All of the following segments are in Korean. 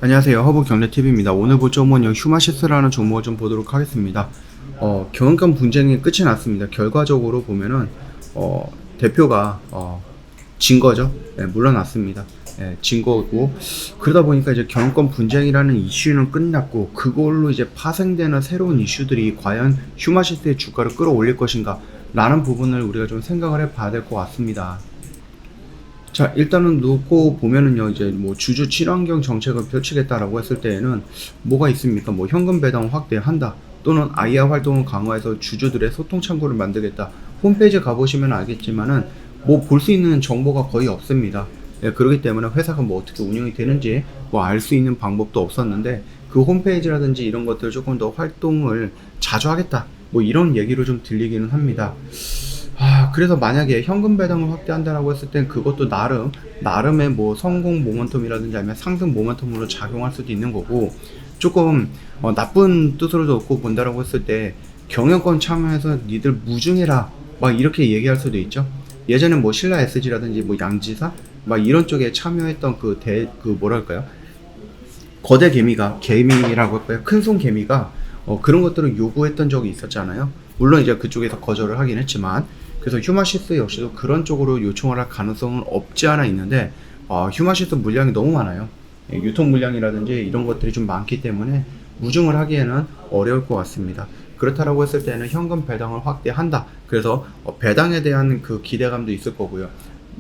안녕하세요. 허브경제TV입니다. 오늘 볼 종목은 휴마시스라는 종목을 좀 보도록 하겠습니다. 경영권 분쟁이 끝이 났습니다. 결과적으로 보면은 대표가 진 거죠. 네, 물러났습니다. 네, 진 거고, 그러다 보니까 이제 경영권 분쟁이라는 이슈는 끝났고, 그걸로 이제 파생되는 새로운 이슈들이 과연 휴마시스의 주가를 끌어올릴 것인가 라는 부분을 우리가 좀 생각을 해봐야 될 것 같습니다. 자, 일단은 놓고 보면은요, 이제 뭐 주주 친환경 정책을 펼치겠다라고 했을 때에는 뭐가 있습니까? 뭐 현금 배당 확대한다, 또는 IR 활동을 강화해서 주주들의 소통 창구를 만들겠다. 홈페이지 가보시면 알겠지만은 뭐 볼 수 있는 정보가 거의 없습니다. 예, 그렇기 때문에 회사가 뭐 어떻게 운영이 되는지 뭐 알 수 있는 방법도 없었는데, 그 홈페이지라든지 이런 것들 조금 더 활동을 자주 하겠다, 뭐 이런 얘기로 좀 들리기는 합니다. 그래서 만약에 현금 배당을 확대한다라고 했을 땐 그것도 나름의 뭐 성공 모멘텀이라든지 아니면 상승 모멘텀으로 작용할 수도 있는 거고, 조금 나쁜 뜻으로 놓고 본다라고 했을 때 경영권 참여해서 니들 무중해라 막 이렇게 얘기할 수도 있죠. 예전에 뭐 신라 SG라든지 뭐 양지사 막 이런 쪽에 참여했던 그 뭐랄까요, 거대 개미라고 할까요, 큰손 개미가 그런 것들을 요구했던 적이 있었잖아요. 물론 이제 그쪽에서 거절을 하긴 했지만, 그래서 휴마시스 역시도 그런 쪽으로 요청을 할 가능성은 없지 않아 있는데, 휴마시스 물량이 너무 많아요. 예, 유통 물량이라든지 이런 것들이 좀 많기 때문에 무중을 하기에는 어려울 것 같습니다. 그렇다라고 했을 때는 현금 배당을 확대한다, 그래서 배당에 대한 그 기대감도 있을 거고요.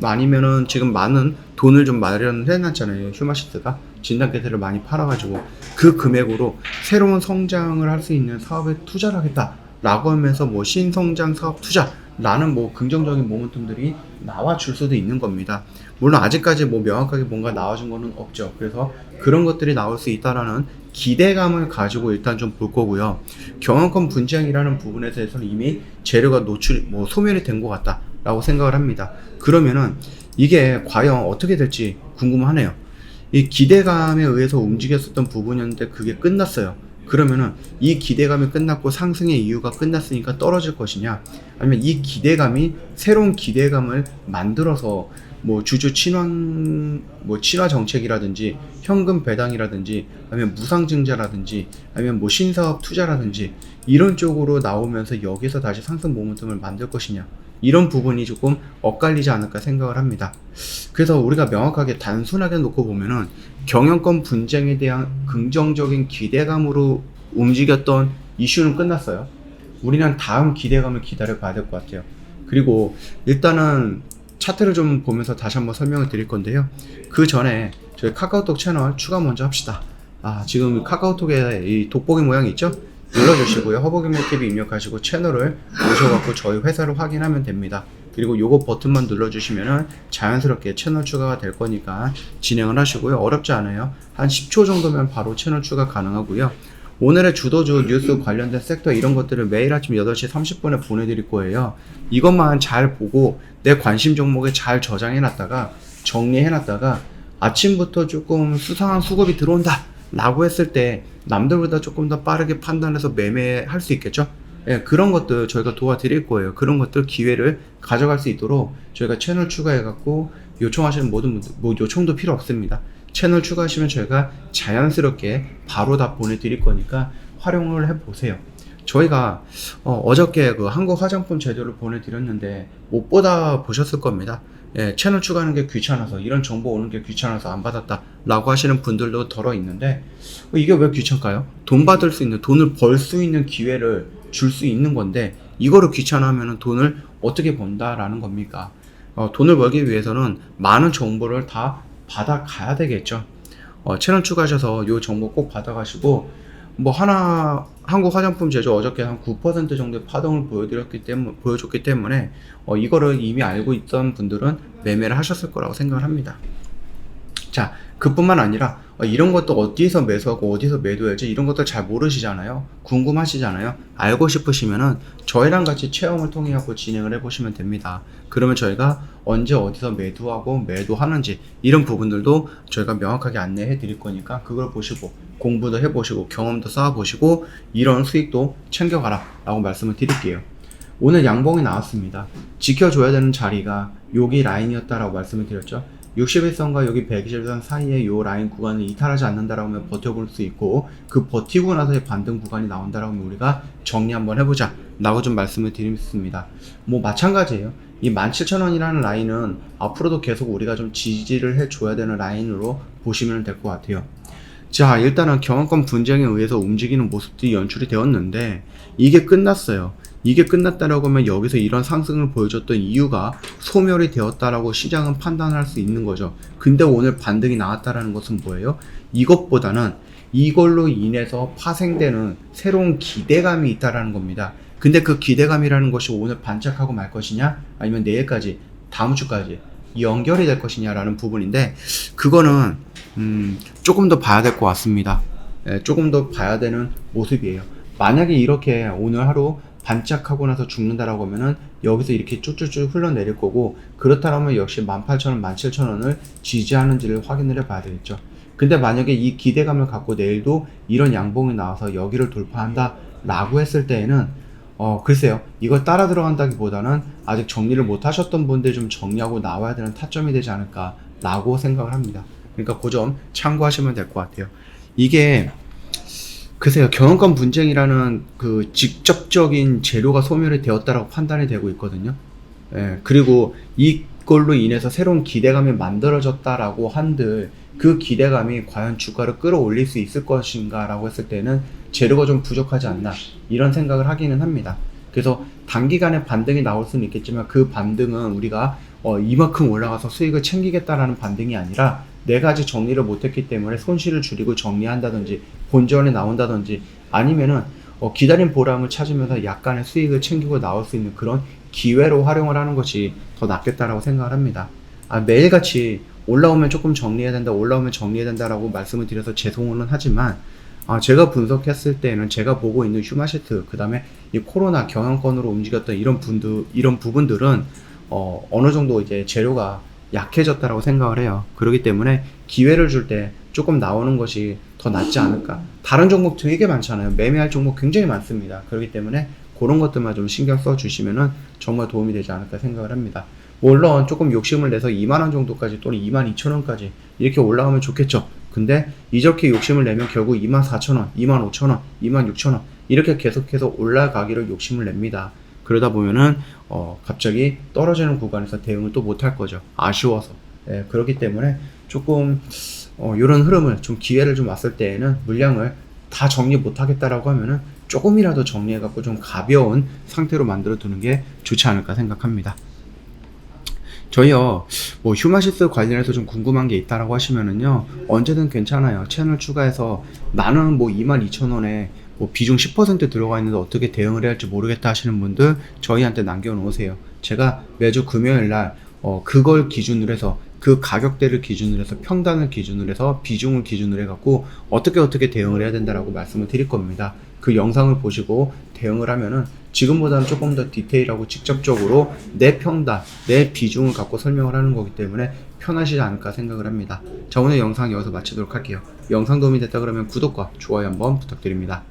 아니면은 지금 많은 돈을 좀 마련해 놨잖아요. 휴마시스가 진단키트를 많이 팔아가지고 그 금액으로 새로운 성장을 할 수 있는 사업에 투자를 하겠다 라고 하면서 뭐 신성장 사업 투자라는 뭐 긍정적인 모멘텀들이 나와줄 수도 있는 겁니다. 물론 아직까지 뭐 명확하게 뭔가 나와준 거는 없죠. 그래서 그런 것들이 나올 수 있다라는 기대감을 가지고 일단 좀 볼 거고요. 경영권 분쟁이라는 부분에 대해서는 이미 재료가 소멸이 된 것 같다 라고 생각을 합니다. 그러면은 이게 과연 어떻게 될지 궁금하네요. 이 기대감에 의해서 움직였었던 부분이었는데 그게 끝났어요. 그러면은 이 기대감이 끝났고 상승의 이유가 끝났으니까 떨어질 것이냐, 아니면 이 기대감이 새로운 기대감을 만들어서 뭐 주주 친화 정책이라든지 현금 배당이라든지 아니면 무상증자라든지 아니면 뭐 신사업 투자라든지 이런 쪽으로 나오면서 여기서 다시 상승 모멘텀을 만들 것이냐, 이런 부분이 조금 엇갈리지 않을까 생각을 합니다. 그래서 우리가 명확하게 단순하게 놓고 보면은 경영권 분쟁에 대한 긍정적인 기대감으로 움직였던 이슈는 끝났어요. 우리는 다음 기대감을 기다려 봐야 될 것 같아요. 그리고 일단은 차트를 좀 보면서 다시 한번 설명을 드릴 건데요. 그 전에 저희 카카오톡 채널 추가 먼저 합시다. 지금 카카오톡에 이 돋보기 모양이 있죠? 눌러주시고요. 허브경제TV 입력하시고 채널을 오셔갖고 저희 회사를 확인하면 됩니다. 그리고 요거 버튼만 눌러주시면은 자연스럽게 채널 추가가 될 거니까 진행을 하시고요. 어렵지 않아요. 한 10초 정도면 바로 채널 추가 가능하고요. 오늘의 주도주 뉴스 관련된 섹터 이런 것들을 매일 아침 8시 30분에 보내드릴 거예요. 이것만 잘 보고 내 관심 종목에 잘 저장해놨다가 정리해놨다가 아침부터 조금 수상한 수급이 들어온다 라고 했을 때 남들보다 조금 더 빠르게 판단해서 매매할 수 있겠죠? 예, 그런 것들 저희가 도와드릴 거예요. 그런 것들 기회를 가져갈 수 있도록 저희가 채널 추가해갖고 요청하시는 모든 분들, 뭐 요청도 필요 없습니다. 채널 추가하시면 저희가 자연스럽게 바로 다 보내드릴 거니까 활용을 해보세요. 저희가 어저께 그 한국 화장품 제조를 보내드렸는데 못 보다 보셨을 겁니다. 예, 채널 추가하는 게 귀찮아서, 이런 정보 오는 게 귀찮아서 안 받았다 라고 하시는 분들도 덜어 있는데, 이게 왜 귀찮을까요? 돈 받을 수 있는, 돈을 벌 수 있는 기회를 줄 수 있는 건데 이거를 귀찮아하면 돈을 어떻게 번다라는 겁니까? 돈을 벌기 위해서는 많은 정보를 다 받아가야 되겠죠. 채널 추가하셔서 이 정보 꼭 받아가시고, 뭐 한국 화장품 제조 어저께 한 9% 정도의 파동을 보여줬기 때문에 이거를 이미 알고 있던 분들은 매매를 하셨을 거라고 생각을 합니다. 자, 그뿐만 아니라 이런 것도 어디서 매수하고 어디서 매도해야지 이런 것들 잘 모르시잖아요. 궁금하시잖아요. 알고 싶으시면은 저희랑 같이 체험을 통해 갖고 진행을 해보시면 됩니다. 그러면 저희가 언제 어디서 매도하고 매도하는지 이런 부분들도 저희가 명확하게 안내해 드릴 거니까 그걸 보시고 공부도 해보시고 경험도 쌓아보시고 이런 수익도 챙겨가라 라고 말씀을 드릴게요. 오늘 양봉이 나왔습니다. 지켜줘야 되는 자리가 여기 라인이었다라고 말씀을 드렸죠. 61선과 여기 120선 사이에 요 라인 구간을 이탈하지 않는다라고 하면 버텨볼 수 있고, 그 버티고 나서의 반등 구간이 나온다라고 하면 우리가 정리 한번 해보자 라고 좀 말씀을 드리겠습니다. 뭐 마찬가지예요. 이 17,000원이라는 라인은 앞으로도 계속 우리가 좀 지지를 해줘야 되는 라인으로 보시면 될 것 같아요. 자, 일단은 경영권 분쟁에 의해서 움직이는 모습들이 연출이 되었는데 이게 끝났어요. 이게 끝났다라고 하면 여기서 이런 상승을 보여줬던 이유가 소멸이 되었다라고 시장은 판단할 수 있는 거죠. 근데 오늘 반등이 나왔다라는 것은 뭐예요? 이것보다는 이걸로 인해서 파생되는 새로운 기대감이 있다라는 겁니다. 근데 그 기대감이라는 것이 오늘 반짝하고 말 것이냐, 아니면 내일까지, 다음 주까지 연결이 될 것이냐라는 부분인데, 그거는 조금 더 봐야 될 것 같습니다. 조금 더 봐야 되는 모습이에요. 만약에 이렇게 오늘 하루 반짝하고 나서 죽는다라고 하면은 여기서 이렇게 쭉쭉쭉 흘러내릴 거고, 그렇다면 역시 18,000원, 17,000원을 지지하는지를 확인을 해봐야 되겠죠. 근데 만약에 이 기대감을 갖고 내일도 이런 양봉이 나와서 여기를 돌파한다 라고 했을 때에는 글쎄요, 이걸 따라 들어간다기보다는 아직 정리를 못 하셨던 분들 좀 정리하고 나와야 되는 타점이 되지 않을까 라고 생각을 합니다. 그러니까 그 점 참고하시면 될 것 같아요. 이게 글쎄요, 경영권 분쟁이라는 그 직접적인 재료가 소멸이 되었다라고 판단이 되고 있거든요. 그리고 이걸로 인해서 새로운 기대감이 만들어졌다라고 한들 그 기대감이 과연 주가를 끌어올릴 수 있을 것인가 라고 했을 때는 재료가 좀 부족하지 않나, 이런 생각을 하기는 합니다. 그래서 단기간에 반등이 나올 수는 있겠지만 그 반등은 우리가 이만큼 올라가서 수익을 챙기겠다라는 반등이 아니라 내가 아직 정리를 못했기 때문에 손실을 줄이고 정리한다든지 본전에 나온다든지, 아니면은 기다린 보람을 찾으면서 약간의 수익을 챙기고 나올 수 있는 그런 기회로 활용을 하는 것이 더 낫겠다라고 생각을 합니다. 매일같이 올라오면 조금 정리해야 된다, 올라오면 정리해야 된다라고 말씀을 드려서 죄송은 하지만, 제가 분석했을 때는 제가 보고 있는 휴마시트, 그 다음에 이 코로나 경영권으로 움직였던 이런 부분들은 어느 정도 이제 재료가 약해졌다라고 생각을 해요. 그렇기 때문에 기회를 줄 때 조금 나오는 것이 더 낫지 않을까. 다른 종목 되게 많잖아요. 매매할 종목 굉장히 많습니다. 그렇기 때문에 그런 것들만 좀 신경 써 주시면은 정말 도움이 되지 않을까 생각을 합니다. 물론 조금 욕심을 내서 2만원 정도까지 또는 22,000원까지 이렇게 올라가면 좋겠죠. 근데 이렇게 욕심을 내면 결국 24,000원, 25,000원, 26,000원 이렇게 계속해서 올라가기를 욕심을 냅니다. 그러다 보면은 갑자기 떨어지는 구간에서 대응을 또 못할 거죠. 아쉬워서. 그렇기 때문에 조금 이런 흐름을 좀 기회를 좀 왔을 때에는 물량을 다 정리 못하겠다라고 하면은 조금이라도 정리해갖고 좀 가벼운 상태로 만들어 두는 게 좋지 않을까 생각합니다. 저희요, 뭐 휴마시스 관련해서 좀 궁금한 게 있다라고 하시면은요, 언제든 괜찮아요. 채널 추가해서 나는 뭐 22,000원에 뭐 비중 10% 들어가 있는데 어떻게 대응을 해야 할지 모르겠다 하시는 분들 저희한테 남겨놓으세요. 제가 매주 금요일날 그걸 기준으로 해서, 그 가격대를 기준으로 해서, 평단을 기준으로 해서, 비중을 기준으로 해갖고 어떻게 대응을 해야 된다라고 말씀을 드릴 겁니다. 그 영상을 보시고 대응을 하면은 지금보다는 조금 더 디테일하고 직접적으로 내 평단, 내 비중을 갖고 설명을 하는 거기 때문에 편하시지 않을까 생각을 합니다. 자, 오늘 영상 여기서 마치도록 할게요. 영상 도움이 됐다 그러면 구독과 좋아요 한번 부탁드립니다.